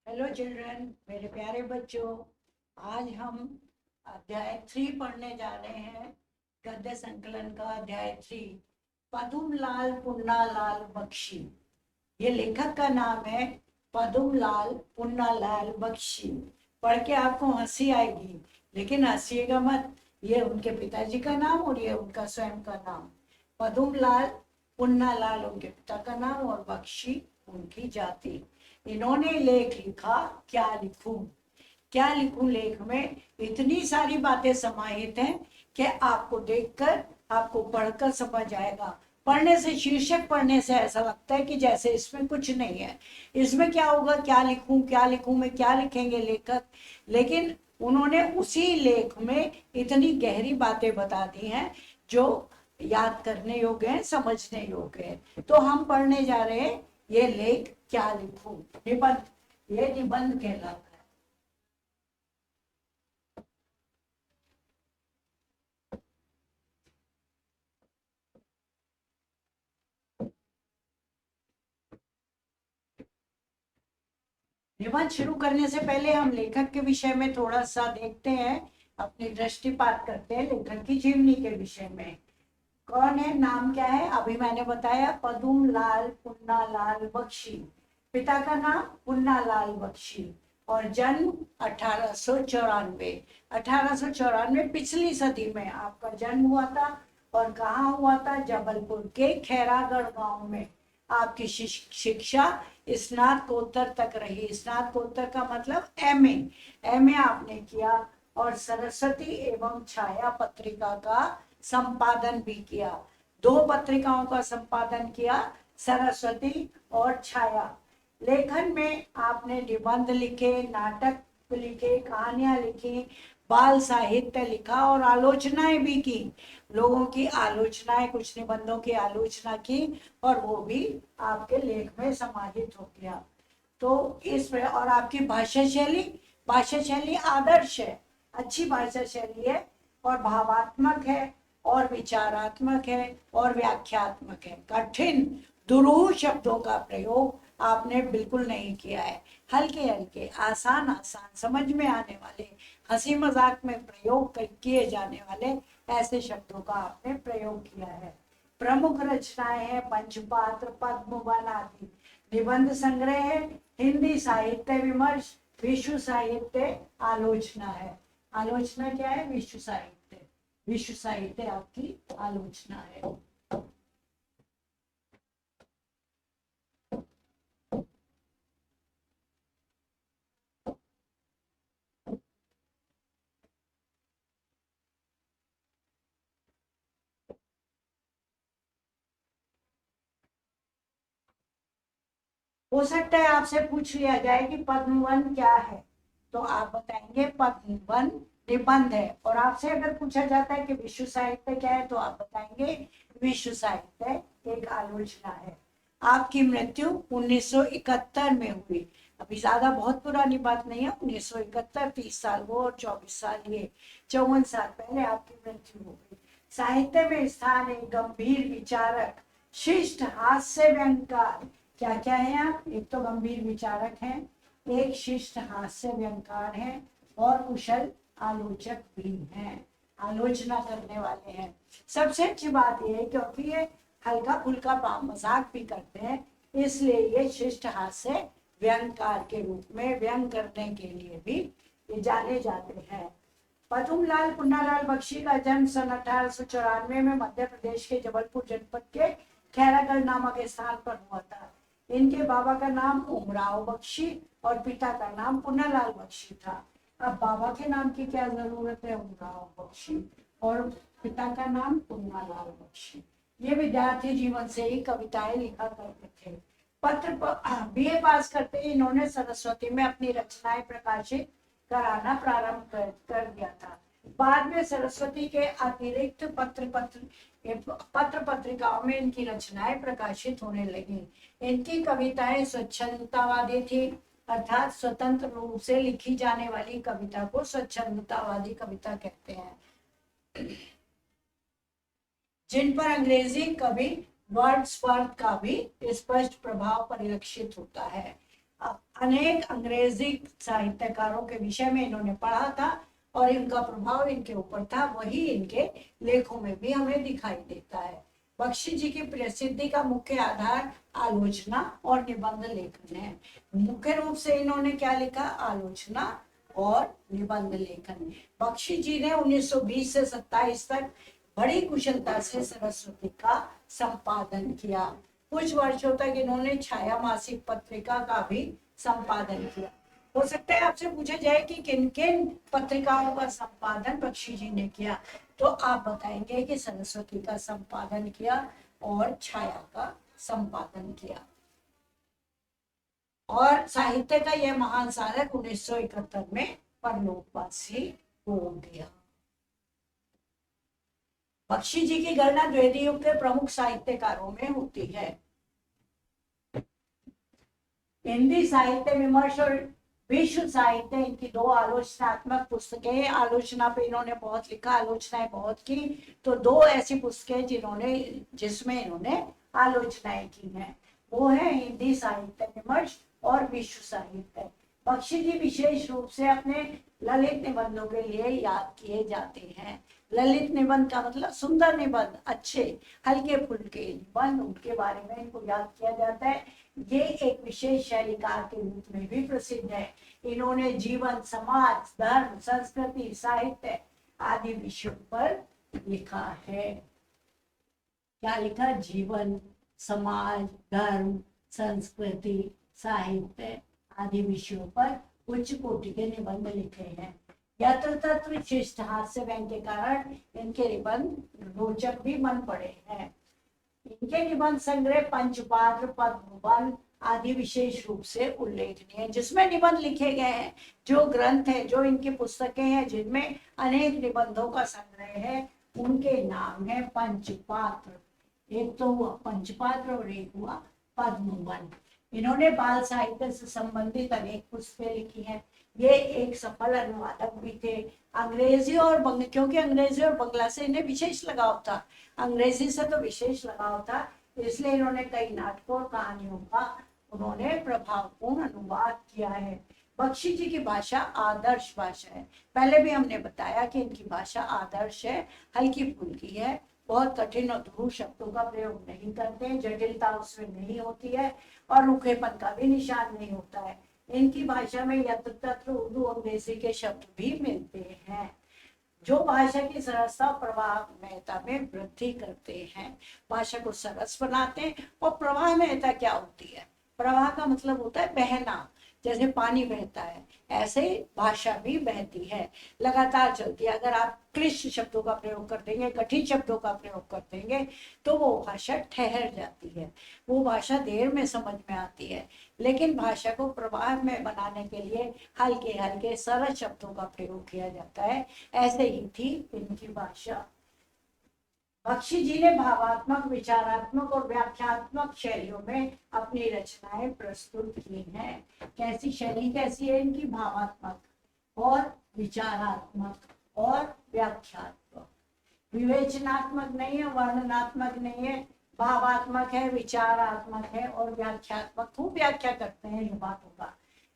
Hello children, मेरे प्यारे बच्चों। आज हम अध्याय 3 पढ़ने जा रहे हैं। गद्य संकलन का अध्याय 3, पदुम लाल पुन्ना लाल बख्शी। ये लेखक का नाम है पदुम लाल पुन्ना लाल बख्शी। पढ़ के आपको हंसी आएगी, लेकिन हंसीएगा मत। ये उनके पिताजी का नाम और ये उनका स्वयं का नाम। पदुम लाल पुन्ना लाल उनके पिता का नाम और बख्शी उनकी जाति। इन्होंने लेख लिखा, क्या लिखूं क्या लिखूं। लेख में इतनी सारी बातें समाहित हैं कि आपको देखकर, आपको पढ़कर समझ आएगा। पढ़ने से, शीर्षक पढ़ने से ऐसा लगता है कि जैसे इसमें कुछ नहीं है। इसमें क्या होगा, क्या लिखूं में क्या लिखेंगे लेखक। लेकिन उन्होंने उसी लेख में इतनी गहरी बातें बता दी हैं जो याद करने योग्य है, समझने योग्य है। तो हम पढ़ने जा रहे हैं ये लेख, क्या लिखूं, निबंध। ये निबंध कहलाता है। निबंध शुरू करने से पहले हम लेखक के विषय में थोड़ा सा देखते हैं, अपनी दृष्टिपात करते हैं लेखक की जीवनी के विषय में। कौन है, नाम क्या है, अभी मैंने बताया, पदुम लाल पुन्ना लाल बख्शी। पिता का नाम पुन्ना लाल बख्शी और जन्म 1894। 1894 पिछली सदी में आपका जन्म हुआ था। और कहाँ हुआ था? जबलपुर के खैरागढ़ गांव में। आपकी शिक्षा स्नातकोत्तर तक रही। स्नातकोत्तर का मतलब एमए आपने किया। और सरस्वती एवं छाया पत्रिका का संपादन भी किया। 2 पत्रिकाओं का संपादन किया, सरस्वती और छाया। लेखन में आपने निबंध लिखे, नाटक लिखे, कहानियां लिखी, बाल साहित्य लिखा और आलोचनाएं भी की। लोगों की आलोचनाएं, कुछ निबंधों की आलोचना की और वो भी आपके लेख में समाहित हो गया। तो इसमें, और आपकी भाषा शैली आदर्श है, अच्छी भाषा शैली है और भावात्मक है और विचारात्मक है और व्याख्यात्मक है। कठिन दुरूह शब्दों का प्रयोग आपने बिल्कुल नहीं किया है। हल्के हल्के, आसान आसान, समझ में आने वाले, हंसी मजाक में प्रयोग किए जाने वाले ऐसे शब्दों का आपने प्रयोग किया है। प्रमुख रचनाएं हैं पंचपात्र, पद्मवन आदि। निबंध संग्रह है, हिंदी साहित्य विमर्श, विश्व साहित्य आलोचना है। आलोचना क्या है? विश्व साहित्य। विश्व साहित्य आपकी आलोचना है। हो सकता है आपसे पूछ लिया जाए कि पद्मवन क्या है, तो आप बताएंगे पद्मवन निबंध है। और आपसे अगर पूछा जाता है कि विश्व साहित्य क्या है, तो आप बताएंगे विश्व साहित्य एक आलोचना है। आपकी मृत्यु 1971 में हुई। अभी ज्यादा बहुत पुरानी बात नहीं है। 1971, 30 साल वो और 24 साल ये, 54 साल पहले आपकी मृत्यु हो गई। साहित्य में स्थान एक गंभीर विचारक, शिष्ट हास्य व्यंगकार। क्या क्या है आप? एक तो गंभीर विचारक हैं, एक शिष्ट हास्य व्यंगकार हैं और कुशल आलोचक भी हैं, आलोचना करने वाले हैं। सबसे अच्छी बात यह है क्योंकि ये हल्का फुल्का मजाक भी करते हैं, इसलिए ये शिष्ट हास्य व्यंगकार के रूप में व्यंग करने के लिए भी ये जाने जाते हैं। पदुम लाल पुन्नालाल बख्शी का जन्म सन 1894 में मध्य प्रदेश के जबलपुर जनपद के खैरागढ़ नामक स्थान पर हुआ था। इनके बाबा का नाम उमराव बख्शी और पिता का नाम पुन्नालाल बख्शी था। अब बाबा के नाम की क्या जरूरत है? उमराव बख्शी। और पिता का नाम पुन्नालाल बख्शी। ये विद्यार्थी जीवन से ही कविताएं लिखा करते थे। बीए पास करते ही इन्होंने सरस्वती में अपनी रचनाएं प्रकाशित कराना प्रारंभ कर दिया था। बाद में सरस्वती के अतिरिक्त पत्र पत्रिकाओं में इनकी रचनाएं प्रकाशित होने लगी। इनकी कविताएं स्वच्छंदतावादी थी, अर्थात स्वतंत्र रूप से लिखी जाने वाली कविता को स्वच्छंदतावादी कविता कहते हैं, जिन पर अंग्रेजी कवि वर्ड्सवर्थ का भी स्पष्ट प्रभाव परिलक्षित होता है। अनेक अंग्रेजी साहित्यकारों के विषय में इन्होंने पढ़ा था और इनका प्रभाव इनके ऊपर था, वही इनके लेखों में भी हमें दिखाई देता है। बख्शी जी की प्रसिद्धि का मुख्य आधार आलोचना और निबंध लेखन है। मुख्य रूप से इन्होंने क्या लिखा? आलोचना और निबंध लेखन। बख्शी जी ने 1920 से 27 तक बड़ी कुशलता से सरस्वती का संपादन किया। कुछ वर्षों तक इन्होंने छाया मासिक पत्रिका का भी संपादन किया। हो सकता है आपसे पूछा जाए कि किन किन पत्रिकाओं का संपादन बख्शी जी ने किया, तो आप बताएंगे कि सरस्वती का संपादन किया और छाया का संपादन किया। और साहित्य का यह महान साधक 1971 में परलोकवासी हो गया। बख्शी जी की गणना द्वितीय युग के प्रमुख साहित्यकारों में होती है। हिंदी साहित्य विमर्श और विश्व साहित्य, इनकी दो आलोचनात्मक पुस्तकें, आलोचना पे इन्होंने बहुत लिखा, आलोचनाएं बहुत की, तो दो ऐसी पुस्तकें जिसमें इन्होंने आलोचनाएं की हैं, वो है हिंदी साहित्य विमर्श और विश्व साहित्य। बख्शी जी विशेष रूप से अपने ललित निबंधों के लिए याद किए जाते हैं। ललित निबंध का मतलब सुंदर निबंध, अच्छे हल्के फुल्के निबंध, उनके बारे में इनको याद किया जाता है। ये एक विशेष शैलीकार के रूप में भी प्रसिद्ध है। इन्होंने जीवन, समाज, धर्म, संस्कृति, साहित्य आदि विषयों पर लिखा है। क्या लिखा? जीवन, समाज, धर्म, संस्कृति, साहित्य आदि विषयों पर उच्च कोटि के निबंध लिखे हैं। यत्र शिष्ट हास्य व्यंग के कारण इनके निबंध रोचक भी बन पड़े हैं। इनके निबंध संग्रह पंचपात्र, पद्मवन आदि विशेष रूप से उल्लेखनीय है। जिसमें निबंध लिखे गए हैं, जो ग्रंथ है, जो इनकी पुस्तकें हैं जिनमें अनेक निबंधों का संग्रह है, उनके नाम है पंचपात्र। एक तो हुआ पंचपात्र और एक हुआ पद्मवन। इन्होंने बाल साहित्य से संबंधित अनेक पुस्तकें लिखी हैं। ये एक सफल अनुवादक भी थे। अंग्रेजी और क्योंकि अंग्रेजी और बंगला से इन्हें विशेष लगाव था, अंग्रेजी से तो विशेष लगाव था, इसलिए इन्होंने कई नाटकों और कहानियों का उन्होंने प्रभावपूर्ण अनुवाद किया है। बख्शी जी की भाषा आदर्श भाषा है। पहले भी हमने बताया कि इनकी भाषा आदर्श है, हल्की फुल्की है, बहुत कठिन और ध्रुव शब्दों का प्रयोग नहीं करते, जटिलता उसमें नहीं होती है और रूखेपन का भी निशान नहीं होता है। इनकी भाषा में यत्र तत्र उर्दू अंग्रेजी के शब्द भी मिलते हैं, जो भाषा की सरसता प्रवाहमयता में वृद्धि करते हैं, भाषा को सरस बनाते हैं। और प्रवाहमयता क्या होती है? प्रवाह का मतलब होता है बहना, जैसे पानी बहता है ऐसे भाषा भी बहती है, लगातार चलती है। अगर आप क्लिष्ट शब्दों का प्रयोग कर देंगे, कठिन शब्दों का प्रयोग कर देंगे, तो वो भाषा ठहर जाती है, वो भाषा देर में समझ में आती है। लेकिन भाषा को प्रवाह में बनाने के लिए हल्के हल्के सरल शब्दों का प्रयोग किया जाता है। ऐसे ही थी इनकी भाषा। बख्शी जी ने भावात्मक, विचारात्मक और व्याख्यात्मक शैलियों में अपनी रचनाएं प्रस्तुत की हैं। कैसी शैली कैसी है इनकी? भावात्मक और विचारात्मक और व्याख्यात्मक। विवेचनात्मक नहीं है, वर्णनात्मक नहीं है, भावात्मक है, विचारात्मक है और व्याख्यात्मक। खूब व्याख्या करते हैं इन बातों का।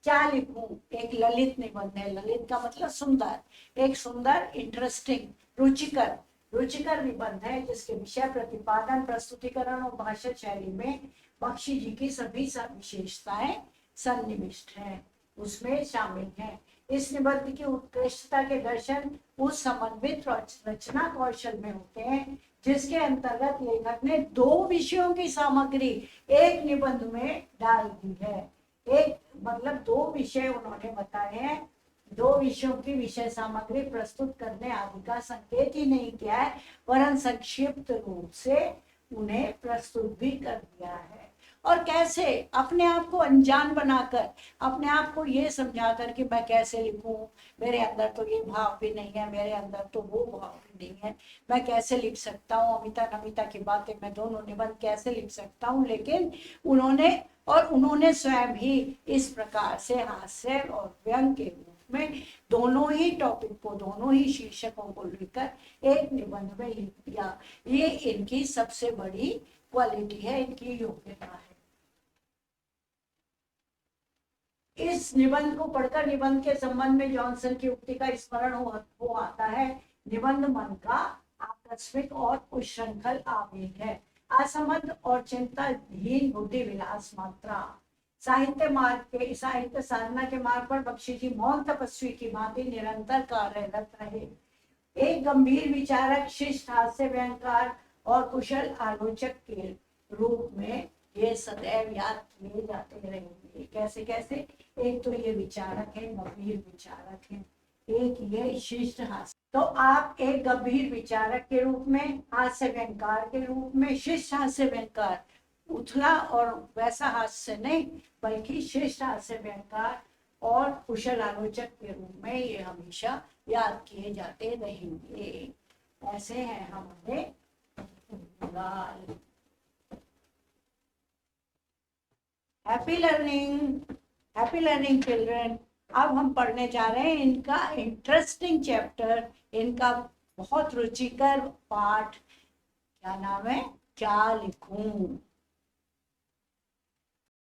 क्या लिखूं? एक ललित निबंध है, ललित का मतलब सुंदर, एक सुंदर, इंटरेस्टिंग, रुचिकर, रुचिकर निबंध है जिसके विषय, प्रतिपादन, प्रस्तुतिकरण और भाषा शैली में बख्शी जी की सभी विशेषताएं सन्निविष्ट हैं, उसमें शामिल हैं। इस निबंध की उत्कृष्टता के दर्शन उस समन्वित रचना कौशल में होते हैं जिसके अंतर्गत लेखक ने दो विषयों की सामग्री एक निबंध में डाल दी है। एक मतलब दो विषय उन्होंने बताए हैं, दो विषयों की विषय सामग्री प्रस्तुत करने आदि का संकेत ही नहीं किया है, वरन संक्षिप्त रूप से उन्हें प्रस्तुत भी कर दिया है। और कैसे? अपने आप को अनजान बनाकर, अपने आप को ये समझाकर कि मैं कैसे लिखूं, मेरे अंदर तो ये भाव भी नहीं है, मेरे अंदर तो वो भाव भी नहीं है, मैं कैसे लिख सकता हूँ, अमिता नमिता की बातें मैं दोनों निबंध कैसे लिख सकता हूँ। लेकिन उन्होंने स्वयं ही इस प्रकार से हास्य और व्यंग के रूप में दोनों ही टॉपिक को, दोनों ही शीर्षकों को लेकर एक निबंध में लिख दिया। ये इनकी सबसे बड़ी क्वालिटी है, इनकी योग्यता है। इस निबंध को पढ़कर निबंध के संबंध में जॉनसन की उक्ति का स्मरण हो आता है। निबंध मन का आकस्मिक और उच्छृंखल आवेग है, असंबद्ध और चिंताहीन बुद्धि विलास मात्रा। साहित्य साधना के मार्ग पर बख्शी जी मौन तपस्वी की भांति निरंतर कार्यरत रहे। एक गंभीर विचारक, शिष्ट, हास्य व्यंगकार और कुशल आलोचक के रूप में ये सदैव याद किए जाते रहेंगे। कैसे कैसे? एक तो ये विचारक है, गंभीर विचारक है, एक ये शिष्ट हास्य। तो आप एक गंभीर विचारक के रूप में, हास्य व्यंगकार के रूप में, शिष्ट हास्य व्यंगकार, उथला और वैसा हास्य नहीं बल्कि शिष्ट हास्य व्यंगकार और कुशल आलोचक के रूप में ये हमेशा याद किए जाते रहेंगे। ऐसे हैं हमारे गाल। Happy learning children. अब हम पढ़ने जा रहे हैं इनका इंटरेस्टिंग चैप्टर, इनका बहुत रुचिकर पाठ। क्या नाम है? क्या लिखूं।